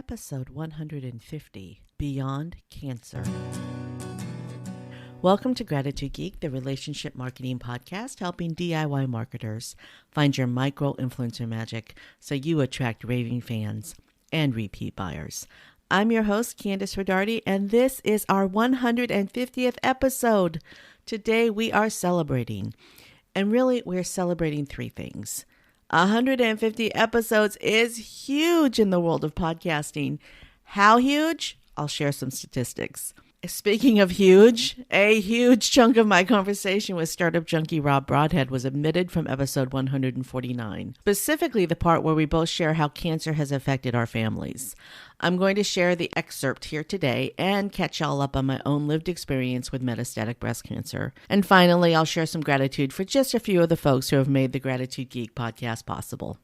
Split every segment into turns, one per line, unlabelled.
episode 150, Beyond Cancer. Welcome to Gratitude Geek, the relationship marketing podcast helping DIY marketers find your micro-influencer magic so you attract raving fans and repeat buyers. I'm your host, Kandas Rodarte, and this is our 150th episode. Today we are celebrating, and really we're celebrating three things. 150 episodes is huge in the world of podcasting. How huge? I'll share some statistics. Speaking of huge, a huge chunk of my conversation with startup junkie Rob Broadhead was omitted from episode 149, specifically the part where we both share how cancer has affected our families. I'm going to share the excerpt here today and catch y'all up on my own lived experience with metastatic breast cancer. And finally, I'll share some gratitude for just a few of the folks who have made the Gratitude Geek podcast possible.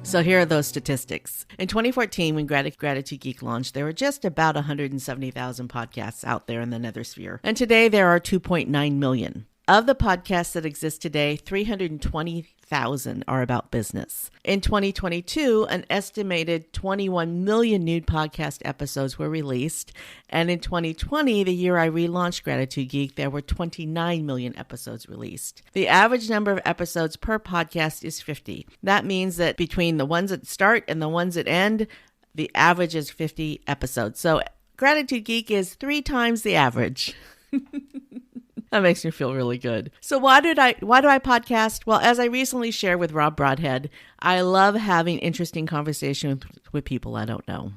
So here are those statistics. In 2014, when Gratitude Geek launched, there were just about 170,000 podcasts out there in the nethersphere. And today there are 2.9 million. Of the podcasts that exist today, 320,000 are about business. In 2022, an estimated 21 million new podcast episodes were released. And in 2020, the year I relaunched Gratitude Geek, there were 29 million episodes released. The average number of episodes per podcast is 50. That means that between the ones that start and the ones that end, the average is 50 episodes. So Gratitude Geek is 3 times the average. That makes me feel really good. So why do I podcast? Well, as I recently shared with Rob Broadhead, I love having interesting conversations with people I don't know.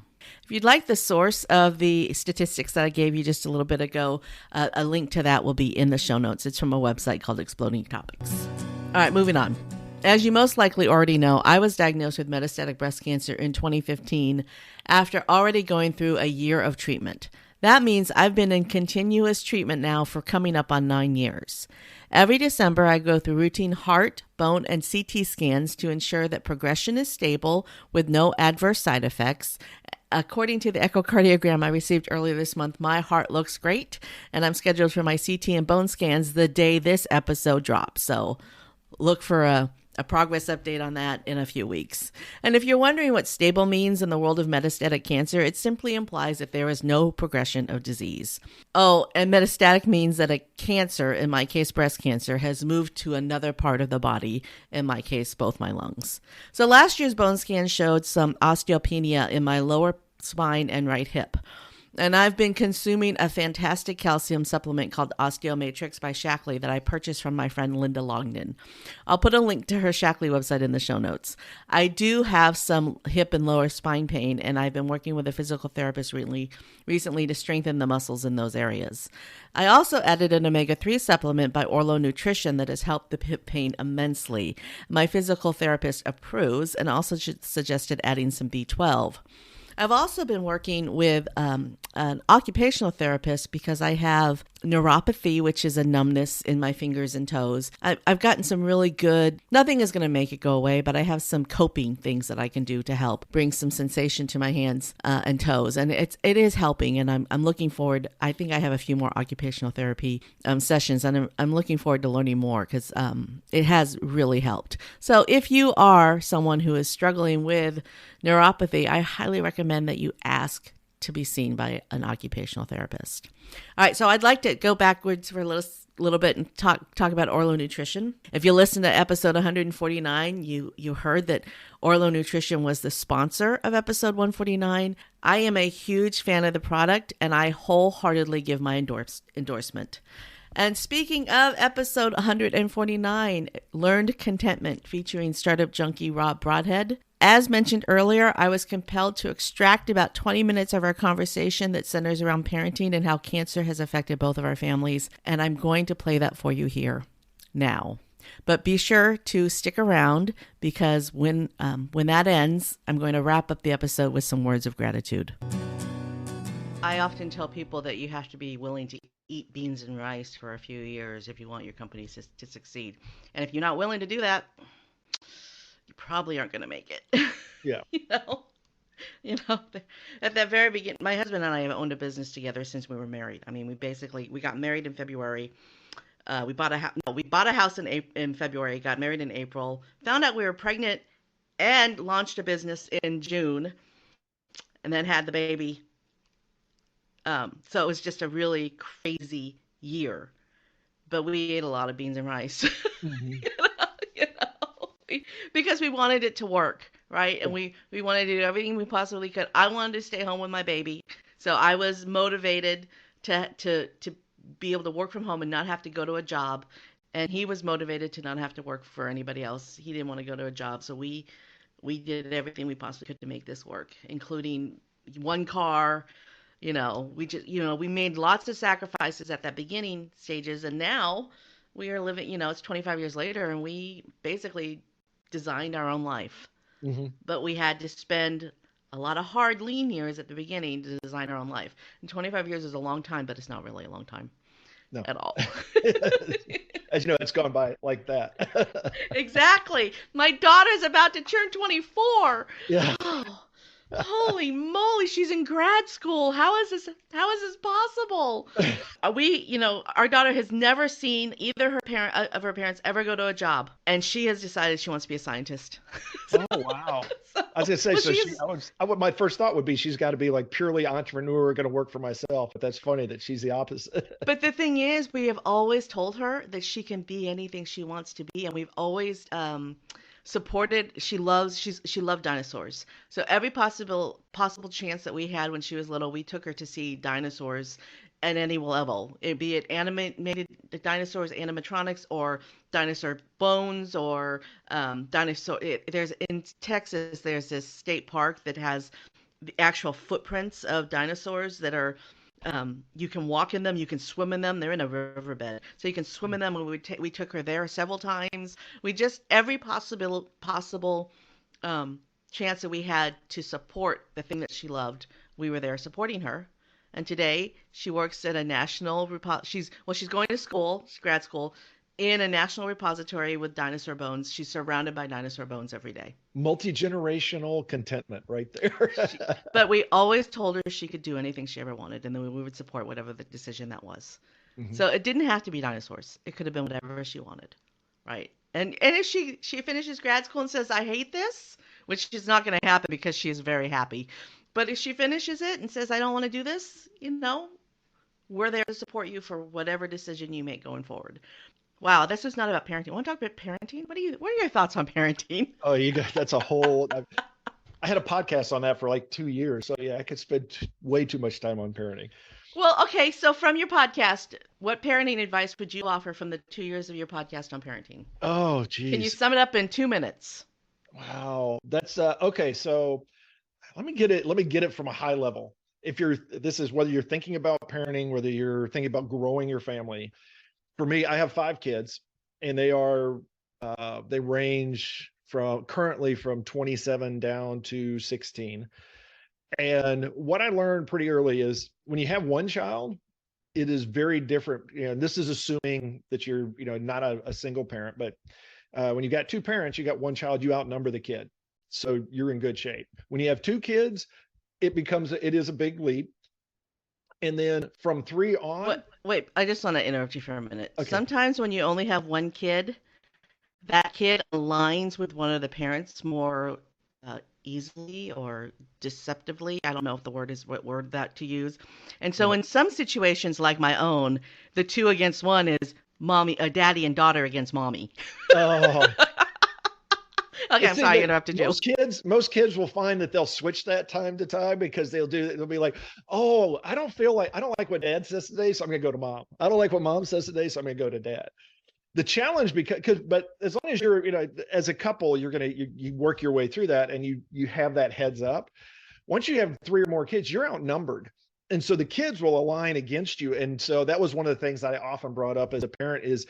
If you'd like the source of the statistics that I gave you just a little bit ago, a link to that will be in the show notes. It's from a website called Exploding Topics. All right, moving on. As you most likely already know, I was diagnosed with metastatic breast cancer in 2015 after already going through a year of treatment. That means I've been in continuous treatment now for coming up on 9 years. Every December, I go through routine heart, bone, and CT scans to ensure that progression is stable with no adverse side effects. According to the echocardiogram I received earlier this month, my heart looks great, and I'm scheduled for my CT and bone scans the day this episode drops. So look for a progress update on that in a few weeks. And if you're wondering what stable means in the world of metastatic cancer, it simply implies that there is no progression of disease. Oh, and metastatic means that a cancer, in my case breast cancer, has moved to another part of the body, in my case both my lungs. So last year's bone scan showed some osteopenia in my lower spine and right hip. And I've been consuming a fantastic calcium supplement called Osteomatrix by Shaklee that I purchased from my friend Linda Longden. I'll put a link to her Shaklee website in the show notes. I do have some hip and lower spine pain, and I've been working with a physical therapist recently to strengthen the muscles in those areas. I also added an omega-3 supplement by Orlo Nutrition that has helped the hip pain immensely. My physical therapist approves and also suggested adding some B12. I've also been working with an occupational therapist because I have neuropathy, which is a numbness in my fingers and toes. I've gotten some really good, nothing is going to make it go away, but I have some coping things that I can do to help bring some sensation to my hands and toes. And it is helping, and I'm looking forward. I think I have a few more occupational therapy sessions, and I'm looking forward to learning more because it has really helped. So if you are someone who is struggling with neuropathy, I highly recommend that you ask to be seen by an occupational therapist. All right, so I'd like to go backwards for a little bit and talk about Orlo Nutrition. If you listen to episode 149, you heard that Orlo Nutrition was the sponsor of episode 149. I am a huge fan of the product, and I wholeheartedly give my endorsement. And speaking of episode 149, Learned Contentment, featuring startup junkie Rob Broadhead. As mentioned earlier, I was compelled to extract about 20 minutes of our conversation that centers around parenting and how cancer has affected both of our families, and I'm going to play that for you here now. But be sure to stick around because when that ends, I'm going to wrap up the episode with some words of gratitude. I often tell people that you have to be willing to eat beans and rice for a few years if you want your company to succeed. And if you're not willing to do that, you probably aren't going to make it.
Yeah.
You know, at that very beginning, my husband and I have owned a business together since we were married. I mean, we got married in February. We bought a house in February, got married in April, found out we were pregnant, and launched a business in June. and then had the baby. So it was just a really crazy year. But we ate a lot of beans and rice.
Hmm.
Because we wanted it to work, right? And
Yeah.
we wanted to do everything we possibly could. I wanted to stay home with my baby, so I was motivated to be able to work from home and not have to go to a job. And he was motivated to not have to work for anybody else. He didn't want to go to a job, so we did everything we possibly could to make this work, including one car. We just, we made lots of sacrifices at that beginning stages, and now we are living, it's 25 years later, and we basically designed our own life.
Hmm.
But we had to spend a lot of hard, lean years at the beginning to design our own life. And 25 years is a long time, but it's not really a long time
No.
at all.
As you know, it's gone by like that.
Exactly. My daughter's about to turn 24.
Yeah.
Oh, holy moly, she's in grad school. How is this possible? Our daughter has never seen either of her parents ever go to a job, and she has decided she wants to be a scientist. so,
Oh, wow.
so,
I was gonna say,
well,
so
she's
my first thought would be she's got to be like purely entrepreneur, going to work for myself. But that's funny that she's the opposite.
But the thing is, we have always told her that she can be anything she wants to be, and we've always supported. She loved dinosaurs. So every possible chance that we had when she was little, we took her to see dinosaurs at any level, be it animated dinosaurs, animatronics, or dinosaur bones, or dinosaur. There's in Texas, there's this state park that has the actual footprints of dinosaurs that are you can walk in them, you can swim in them. They're in a riverbed, so you can swim in them. And we took her there several times. We just every possible chance that we had to support the thing that she loved, we were there supporting her. And today she works at a national she's going to school, grad school, in a national repository with dinosaur bones. She's surrounded by dinosaur bones every day.
Multi-generational contentment right there.
She, but we always told her she could do anything she ever wanted, and then we would support whatever the decision that was.
Hmm.
So it didn't have to be dinosaurs. It could have been whatever she wanted, right? And if she finishes grad school and says I hate this, which is not going to happen because she is very happy, but if she finishes it and says I don't want to do this, we're there to support you for whatever decision you make going forward. Wow, this is not about parenting. Want to talk about parenting? What are your thoughts on parenting?
Oh, that's a whole. I had a podcast on that for like 2 years. So yeah, I could spend way too much time on parenting.
Well, okay, so from your podcast, what parenting advice would you offer from the 2 years of your podcast on parenting?
Oh,
Can you
geez.
sum it up in 2 minutes?
Wow. That's okay. So let me get it from a high level. This is whether you're thinking about parenting, whether you're thinking about growing your family. For me, I have 5 kids, and they range currently from 27 down to 16. And what I learned pretty early is when you have one child, it is very different. This is assuming that you're, not a single parent, but when you got two parents, you got one child, you outnumber the kid. So you're in good shape. When you have two kids, it is a big leap. And then from three on,
What? Wait, I just want to interrupt you for a minute.
okay.
Sometimes when you only have one kid, that kid aligns with one of the parents more easily or deceptively. I don't know if the word is what word that to use. And so
Right.
in some situations like my own, the two against one is mommy, daddy and daughter against mommy.
Oh,
Okay,
and
I'm
see
sorry I
that
interrupted you.
most kids will find that they'll switch that time to time because they'll be like, oh, I don't like what dad says today, so I'm gonna go to mom. I don't like what mom says today, so I'm gonna go to dad. The challenge but as long as you're, as a couple, you work your way through that, and you have that heads up. Once you have three or more kids, you're outnumbered. And so the kids will align against you. And so that was one of the things I often brought up as a parent is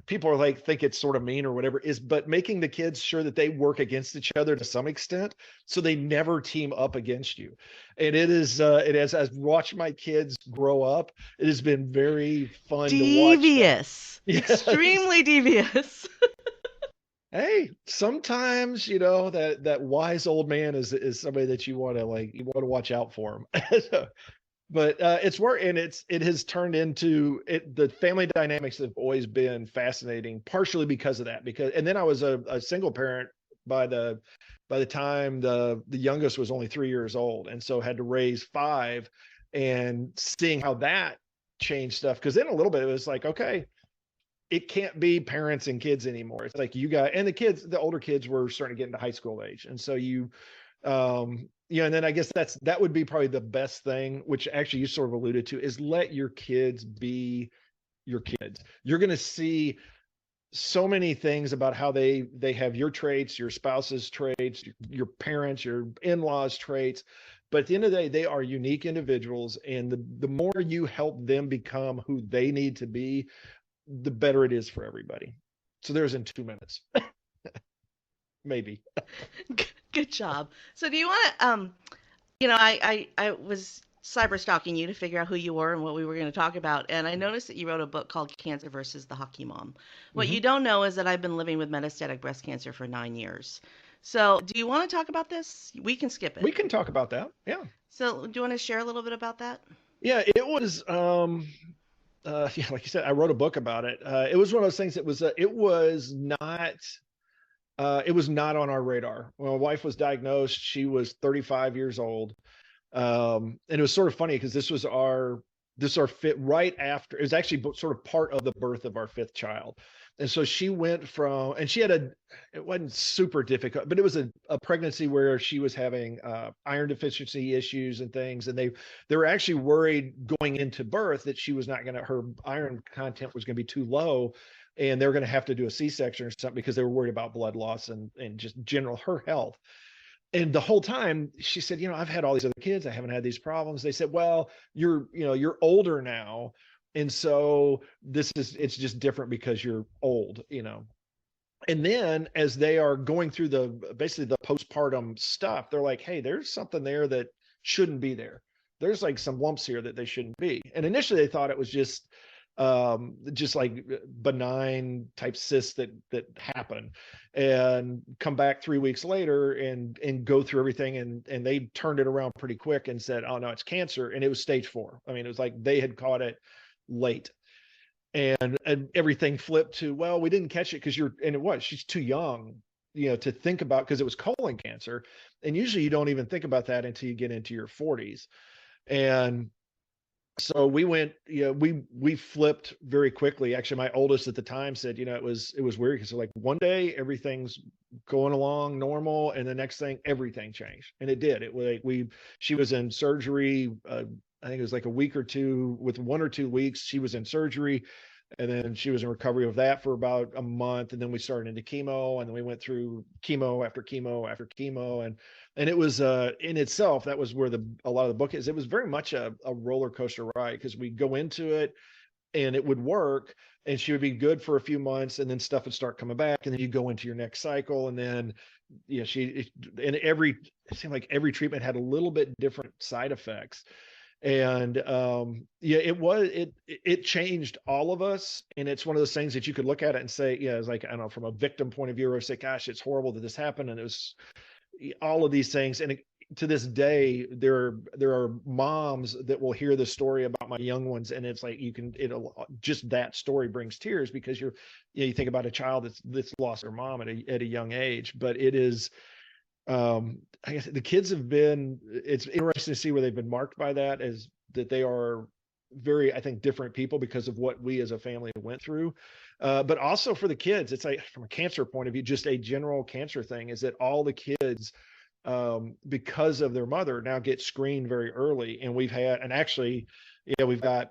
people are like, think it's sort of mean or whatever, but making the kids sure that they work against each other to some extent, so they never team up against you. And I've watched my kids grow up. It has been very fun to watch that.
Devious.
Yes.
Extremely devious.
Hey, sometimes that wise old man is somebody that you want to watch out for him. So, but it has turned into it. The family dynamics have always been fascinating, partially because of that. And then I was a single parent by the by the time the youngest was only 3 years old, and so had to raise five, and seeing how that changed stuff. Because then a little bit it was like, okay, it can't be parents and kids anymore. It's like you got, and the older kids were starting to get into high school age, and so and then I guess that would be probably the best thing, which actually you sort of alluded to, is let your kids be your kids. You're going to see so many things about how they have your traits, your spouse's traits, your parents, your in-laws traits, but at the end of the day, they are unique individuals, and the more you help them become who they need to be, the better it is for everybody. So there's in 2 minutes. Maybe.
Good job. So do you want to, I was cyber stalking you to figure out who you were and what we were going to talk about. And I noticed that you wrote a book called Cancer versus the Hockey Mom. What
Mm-hmm.
you don't know is that I've been living with metastatic breast cancer for 9 years. So do you want to talk about this? We can skip
We
it.
can talk about that. Yeah.
So do you want to share a little bit about that?
Yeah, it was yeah, like you said, I wrote a book about it. It was one of those things that was it was not on our radar. When my wife was diagnosed, she was 35 years old. And it was sort of funny because this our fit right after, it was actually sort of part of the birth of our fifth child. And so she went from, and she had it wasn't super difficult, but it was a pregnancy where she was having iron deficiency issues and things. And they were actually worried going into birth that she was not going to, her iron content was going to be too low, and they were going to have to do a C-section or something because they were worried about blood loss and just general her health. And the whole time she said, I've had all these other kids, I haven't had these problems. They said, well, you're older now, and so it's just different because you're old. And then as they are going through basically the postpartum stuff, they're like, hey, there's something there that shouldn't be there. There's like some lumps here that they shouldn't be. And initially they thought it was just like benign type cysts that happen, and come back 3 weeks later and go through everything, and they turned it around pretty quick and said, oh no, it's cancer. And it was stage 4. I mean, it was like they had caught it late, and everything flipped to, well, we didn't catch it because she's too young to think about, because it was colon cancer, and usually you don't even think about that until you get into your 40s. And so we went, we flipped very quickly. Actually, my oldest at the time said, it was weird because like one day everything's going along normal, and the next thing everything changed, and it did. It was like she was in surgery. I think it was like a week or two. With 1 or 2 weeks, she was in surgery, and then she was in recovery of that for about a month, and then we started into chemo, and then we went through chemo after chemo after chemo, and it was in itself, that was where a lot of the book is. It was very much a roller coaster ride, because we go into it and it would work, and she would be good for a few months, and then stuff would start coming back, and then you go into your next cycle, and then it seemed like every treatment had a little bit different side effects. And it changed all of us. And it's one of those things that you could look at it and say, yeah, it's like, I don't know, from a victim point of view, or say, gosh, it's horrible that this happened, and it was all of these things. And to this day, there are moms that will hear the story about my young ones, and it's like, just that story brings tears, because you think about a child that's lost their mom at a young age. But it is, I guess the kids it's interesting to see where they've been marked by that, is that they are very, I think, different people because of what we as a family went through. But also for the kids, it's like, from a cancer point of view, just a general cancer thing, is that all the kids, because of their mother, now get screened very early. And actually, we've got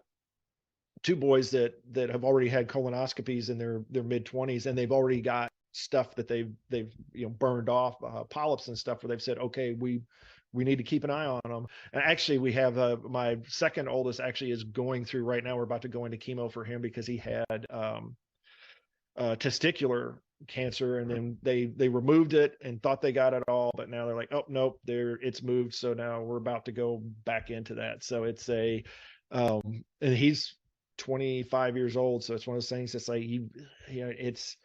2 boys that have already had colonoscopies in their mid-20s, and they've already got stuff that they've burned off, polyps and stuff, where they've said, okay, we need to keep an eye on them. And actually, we have my second oldest actually is going through right now. We're about to go into chemo for him because he had testicular cancer, and then they removed it and thought they got it all, but now they're like, oh nope, it's moved. So now we're about to go back into that. So it's and he's 25 years old. So it's one of those things that's like, it's,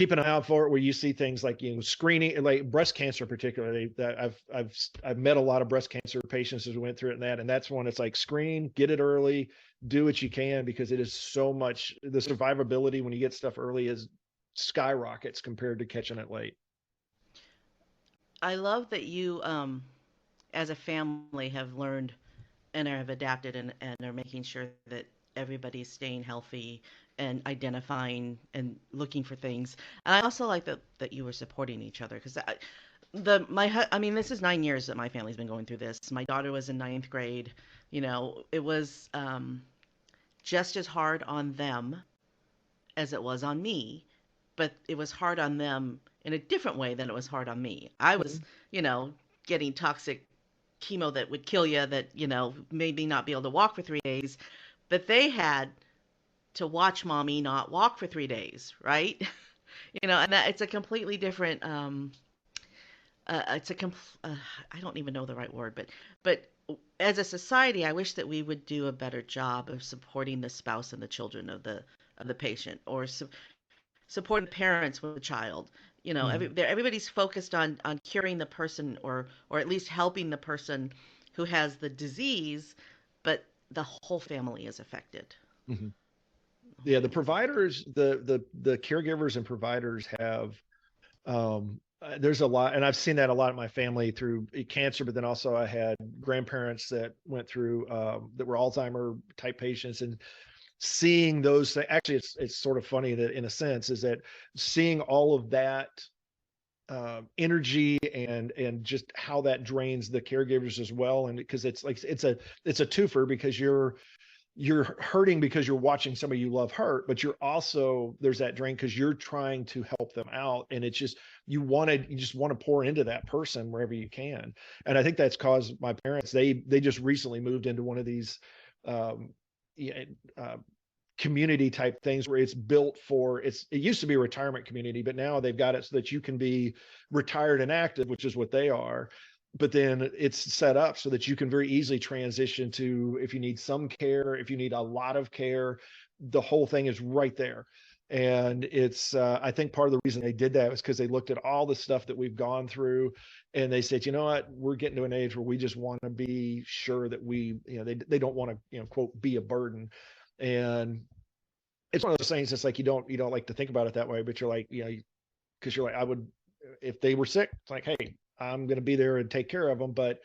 keep an eye out for it, where you see things like, screening, like breast cancer particularly, that I've met a lot of breast cancer patients as we went through it, and that's one. It's like, screen, get it early, do what you can, because it is so much, the survivability when you get stuff early is skyrockets compared to catching it late.
I love that you, as a family, have learned and have adapted and are making sure that everybody's staying healthy and identifying and looking for things. And I also like that you were supporting each other because I mean, this is 9 years that my family's been going through this. My daughter was in ninth grade. It was just as hard on them as it was on me, but it was hard on them in a different way than it was hard on me. I was,
Mhm.
you know, getting toxic chemo that would kill you, that, made me not be able to walk for 3 days. But they had to watch mommy not walk for 3 days, right? And it's a completely different, it's a, I don't even know the right word, but as a society, I wish that we would do a better job of supporting the spouse and the children of the patient, or supporting the parents with the child.
Mhm.
Everybody's focused on curing the person, or at least helping the person who has the disease, but the whole family is affected.
Mhm.
The whole
Yeah, the
family's affected.
providers, the caregivers and providers have there's a lot, and I've seen that a lot in my family through cancer, but then also I had grandparents that went through that were Alzheimer type patients, and seeing those things. Actually, it's sort of funny that in a sense is that seeing all of that energy and just how that drains the caregivers as well, and because it's like it's a twofer because you're hurting because you're watching somebody you love hurt, but you're also there's that drain because you're trying to help them out, and it's just you just want to pour into that person wherever you can. And I think that's caused my parents, they just recently moved into one of these um yeah, uh, community type things where it's built for it used to be a retirement community, but now they've got it so that you can be retired and active, which is what they are. But then it's set up so that you can very easily transition to, if you need some care, if you need a lot of care, the whole thing is right there. And it's I think part of the reason they did that was because they looked at all the stuff that we've gone through, and they said, you know what, we're getting to an age where we just want to be sure that they don't want to, quote, be a burden. And it's one of those things that's like you don't like to think about it that way, but you're like, because you're like, I would, if they were sick, it's like, hey, I'm going to be there and take care of them. But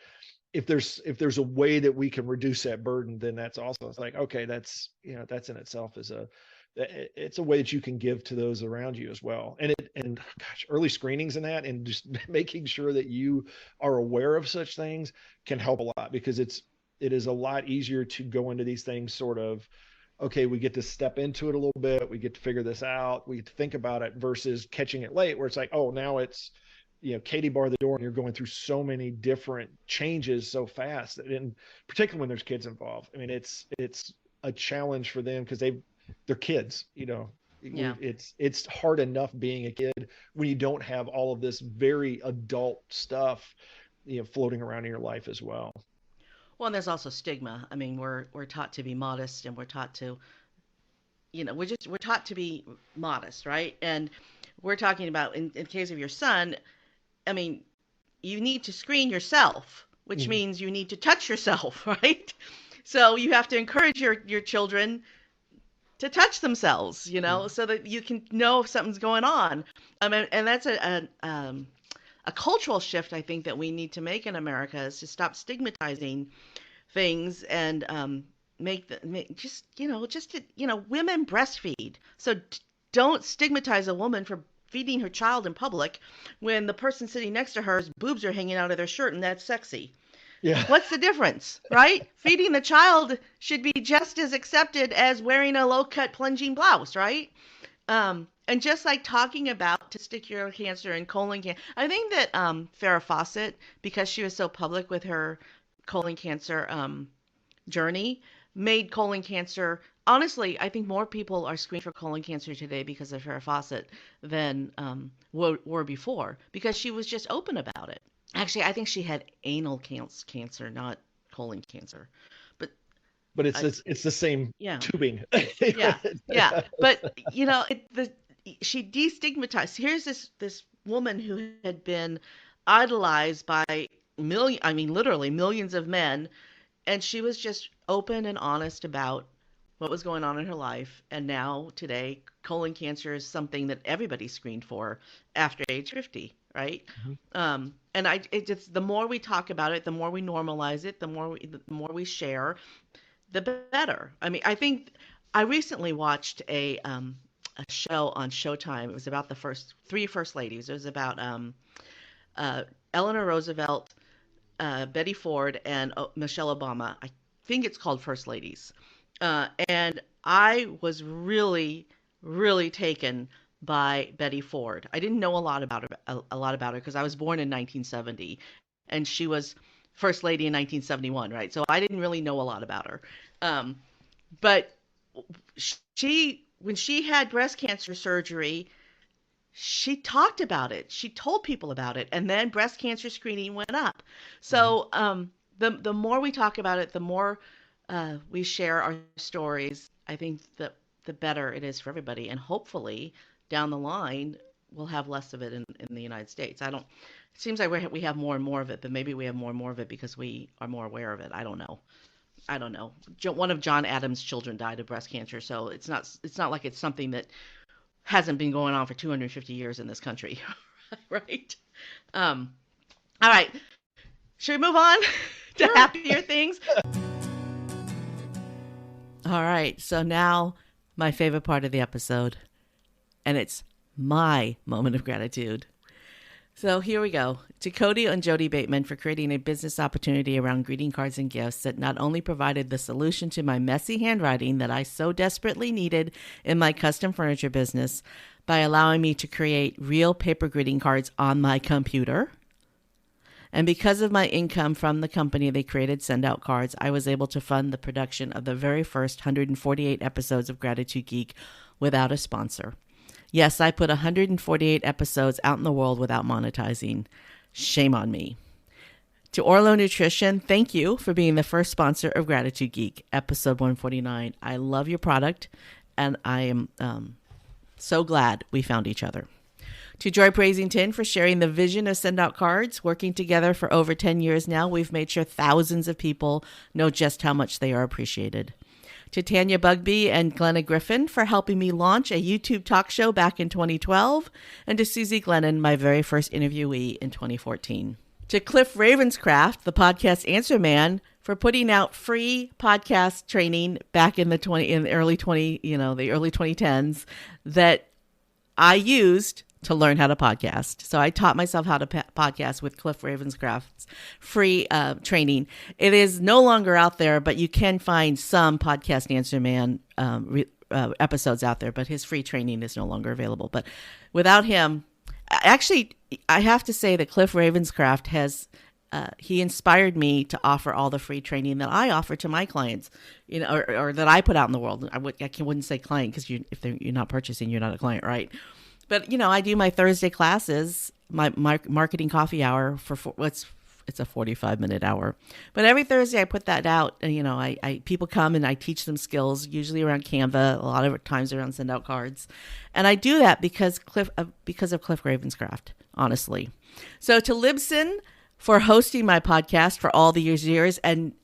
if there's a way that we can reduce that burden, then that's also, it's like, okay, that's in itself is it's a way that you can give to those around you as well. And gosh, early screenings in that, and just making sure that you are aware of such things can help a lot, because it is a lot easier to go into these things sort of, okay, we get to step into it a little bit, we get to figure this out, we get to think about it, versus catching it late where it's like, oh, now it's, Katie bar the door, and you're going through so many different changes so fast, and particularly when there's kids involved. I mean, it's a challenge for them because they're kids.
Yeah.
It's hard enough being a kid when you don't have all of this very adult stuff, floating around in your life as well.
Well, and there's also stigma. I mean, we're taught to be modest, and we're taught to, we're taught to be modest, right? And we're talking about, in case of your son, I mean, you need to screen yourself, which
Mhm.
means you need to touch yourself, right? So you have to encourage your children to touch themselves,
Mhm.
so that you can know if something's going on. And that's a cultural shift I think that we need to make in America, is to stop stigmatizing things, and just women breastfeed. So don't stigmatize a woman for feeding her child in public when the person sitting next to her's boobs are hanging out of their shirt and that's sexy.
Yeah.
What's the difference, right? Feeding the child should be just as accepted as wearing a low cut plunging blouse, right? And just like talking about testicular cancer and colon cancer, I think that Farrah Fawcett, because she was so public with her colon cancer journey, made colon cancer. Honestly, I think more people are screened for colon cancer today because of Farrah Fawcett than were before, because she was just open about it. Actually, I think she had anal cancer, not colon cancer. But
But it's
I,
it's, it's the same
yeah,
tubing.
yeah, yeah. But she destigmatized. Here's this woman who had been idolized by I mean, literally millions of men, and she was just open and honest about what was going on in her life. And now today, colon cancer is something that everybody's screened for after age 50. right?
Mhm.
And it just, the more we talk about it, the more we normalize it, the more we share, the better. I mean, I think I recently watched a show on Showtime. It was about the three first ladies. It was about uh, Eleanor Roosevelt, Betty Ford, and Michelle Obama. I think it's called First Ladies. And I was really, really taken by Betty Ford. I didn't know a lot about her because I was born in 1970, and she was First Lady in 1971, right? So I didn't really know a lot about her. But when she had breast cancer surgery, she talked about it. She told people about it, and then breast cancer screening went up.
Mhm.
So the more we talk about it, the more we share our stories. I think that the better it is for everybody, and hopefully down the line we'll have less of it in the United States. I don't. It seems like we have more and more of it, but maybe we have more and more of it because we are more aware of it. I don't know. I don't know. One of John Adams' children died of breast cancer, so it's not like it's something that hasn't been going on for 250 years in this country, right? Um, all right, should we move on to
Sure.
happier things? All right, so now my favorite part of the episode, and it's my moment of gratitude. So here we go. To Cody and Jody Bateman for creating a business opportunity around greeting cards and gifts that not only provided the solution to my messy handwriting that I so desperately needed in my custom furniture business by allowing me to create real paper greeting cards on my computer. And because of my income from the company they created Send Out Cards, I was able to fund the production of the very first 148 episodes of Gratitude Geek without a sponsor. Yes, I put 148 episodes out in the world without monetizing. Shame on me. To Orlo Nutrition, thank you for being the first sponsor of Gratitude Geek, episode 149. I love your product, and I am so glad we found each other. To Joy Praisington for sharing the vision of Send Out Cards. Working together for over 10 years now, we've made sure thousands of people know just how much they are appreciated. To Tanya Bugby and Glenna Griffin for helping me launch a YouTube talk show back in 2012, and to Susie Glennon, my very first interviewee in 2014. To Cliff Ravenscraft, the podcast answer man, for putting out free podcast training back in the early 2010s that I used to learn how to podcast. So I taught myself how to podcast with Cliff Ravenscraft's free training. It is no longer out there, but you can find some Podcast Answer Man episodes out there, but his free training is no longer available. But without him, actually, I have to say that Cliff Ravenscraft he inspired me to offer all the free training that I offer to my clients, or that I put out in the world. I wouldn't say client because if you're not purchasing, you're not a client, right? But, I do my Thursday classes, my marketing coffee hour it's a 45-minute hour. But every Thursday I put that out. And, people come and I teach them skills, usually around Canva, a lot of times around Send Out Cards. And I do that because of Cliff Ravenscraft, honestly. So to Libsyn for hosting my podcast for all the years and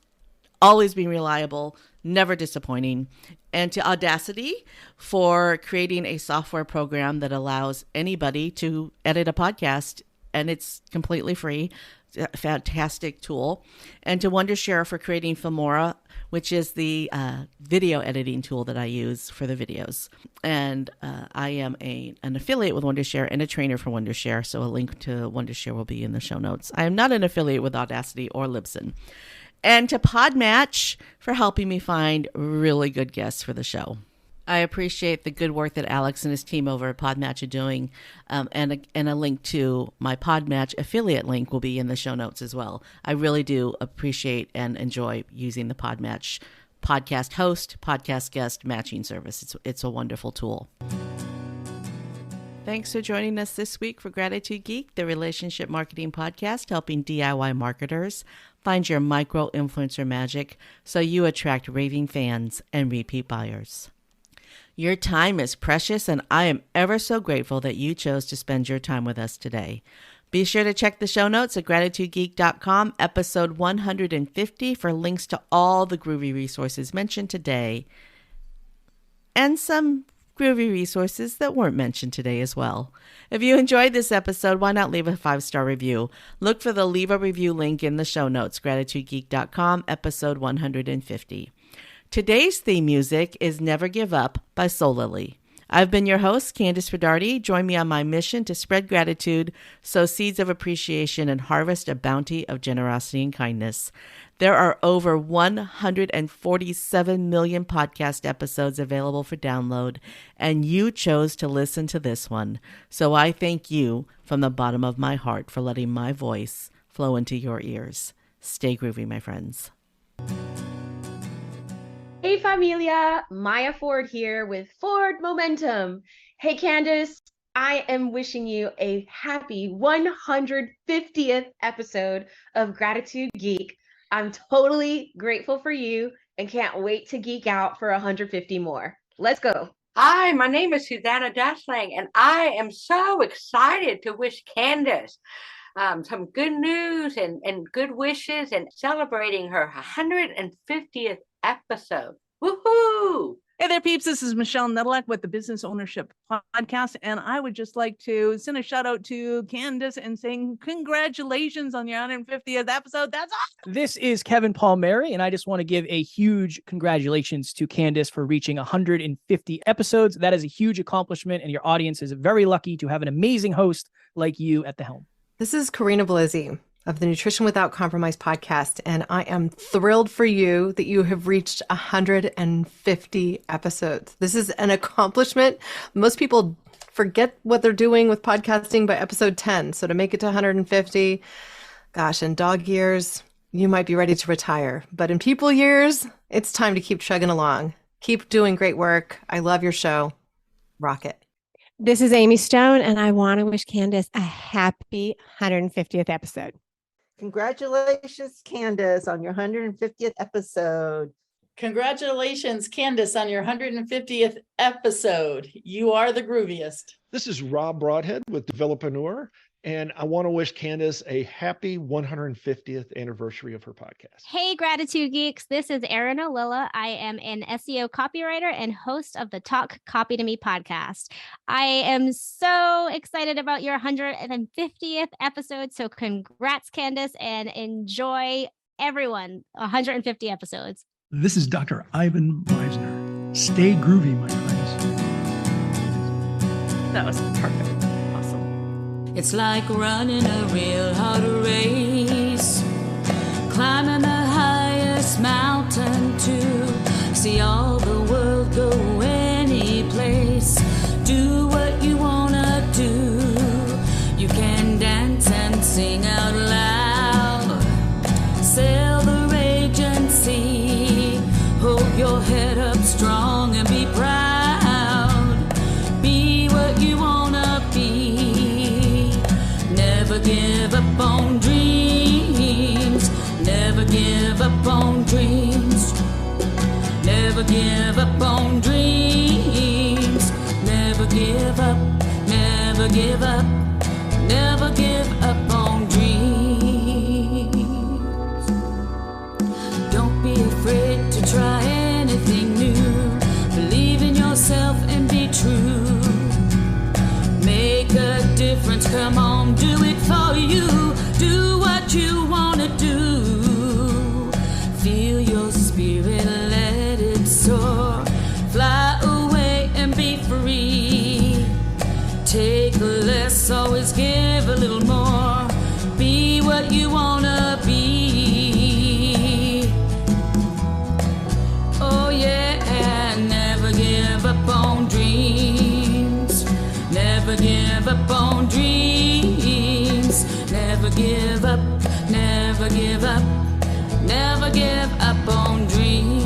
always being reliable, never disappointing. And to Audacity for creating a software program that allows anybody to edit a podcast, and it's completely free. It's a fantastic tool. And to Wondershare for creating Filmora, which is the video editing tool that I use for the videos. And I am an affiliate with Wondershare and a trainer for Wondershare, so a link to Wondershare will be in the show notes. I am not an affiliate with Audacity or Libsyn. And to Podmatch for helping me find really good guests for the show. I appreciate the good work that Alex and his team over at Podmatch are doing. And a link to my Podmatch affiliate link will be in the show notes as well. I really do appreciate and enjoy using the Podmatch podcast host, podcast guest matching service. It's a wonderful tool. Thanks for joining us this week for Gratitude Geek, the relationship marketing podcast helping DIY marketers find your micro-influencer magic so you attract raving fans and repeat buyers. Your time is precious, and I am ever so grateful that you chose to spend your time with us today. Be sure to check the show notes at gratitudegeek.com, episode 150, for links to all the groovy resources mentioned today and some groovy resources that weren't mentioned today as well. If you enjoyed this episode, why not leave a 5-star review? Look for the Leave a Review link in the show notes, gratitudegeek.com, episode 150. Today's theme music is Never Give Up by Soul Lily. I've been your host, Kandas Rodarte. Join me on my mission to spread gratitude, sow seeds of appreciation, and harvest a bounty of generosity and kindness. There are over 147 million podcast episodes available for download, and you chose to listen to this one. So I thank you from the bottom of my heart for letting my voice flow into your ears. Stay groovy, my friends.
Hey familia, Maya Ford here with Ford Momentum. Hey Kandas, I am wishing you a happy 150th episode of Gratitude Geek. I'm totally grateful for you and can't wait to geek out for 150 more. Let's go.
Hi, my name is Susanna Dessling, and I am so excited to wish Kandas some good news and good wishes and celebrating her 150th episode. Woohoo!
Hey there, peeps. This is Michelle Nedelec with the Business Ownership Podcast, and I would just like to send a shout out to Kandas and saying congratulations on your 150th episode. That's awesome.
This is Kevin Palmieri, and I just want to give a huge congratulations to Kandas for reaching 150 episodes. That is a huge accomplishment, and your audience is very lucky to have an amazing host like you at the helm.
This is Karina Blizzi of the Nutrition Without Compromise podcast, and I am thrilled for you that you have reached 150 episodes. This is an accomplishment. Most people forget what they're doing with podcasting by episode 10. So to make it to 150, gosh, in dog years, you might be ready to retire. But in people years, it's time to keep chugging along. Keep doing great work. I love your show. Rock it.
This is Amy Stone, and I want to wish Kandas a happy 150th episode.
Congratulations, Kandas, on your 150th episode.
Congratulations, Kandas, on your 150th episode. You are the grooviest.
This is Rob Broadhead with Developreneur, and I want to wish Kandas a happy 150th anniversary of her podcast.
Hey, Gratitude Geeks. This is Erin Olilla. I am an SEO copywriter and host of the Talk Copy to Me podcast. I am so excited about your 150th episode. So congrats, Kandas, and enjoy everyone 150 episodes.
This is Dr. Ivan Meisner. Stay groovy, my friends.
That was perfect.
It's like running a real hard race, climbing the highest mountain to see all the world go any place. Do what you wanna do. You can dance and sing out loud, sail the raging sea. Hold your head up strong and be proud. Be what you wanna be. Never give up on dreams. Never give up on dreams. Never give up on dreams. Never give up. Never give up. Never give up on dreams. Don't be afraid to try anything new. Believe in yourself and be true. Make a difference, come on, do it for you. Do what you want to do. Feel your spirit, let it soar. Fly away and be free. Take less, always give a little more. Be what you want to be. Oh yeah, never give up on dreams. Never give up on dreams. Never give up, never give up, never give up on dreams.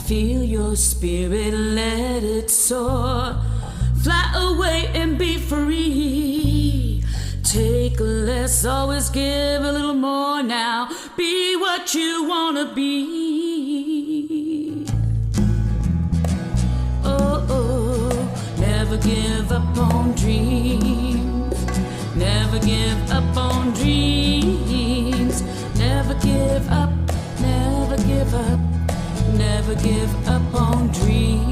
Feel your spirit, let it soar. Fly away and be free. Take less, always give a little more now. Be what you want to be. give up on dreams. Never give up on dreams. Never give up, never give up, never give up on dreams.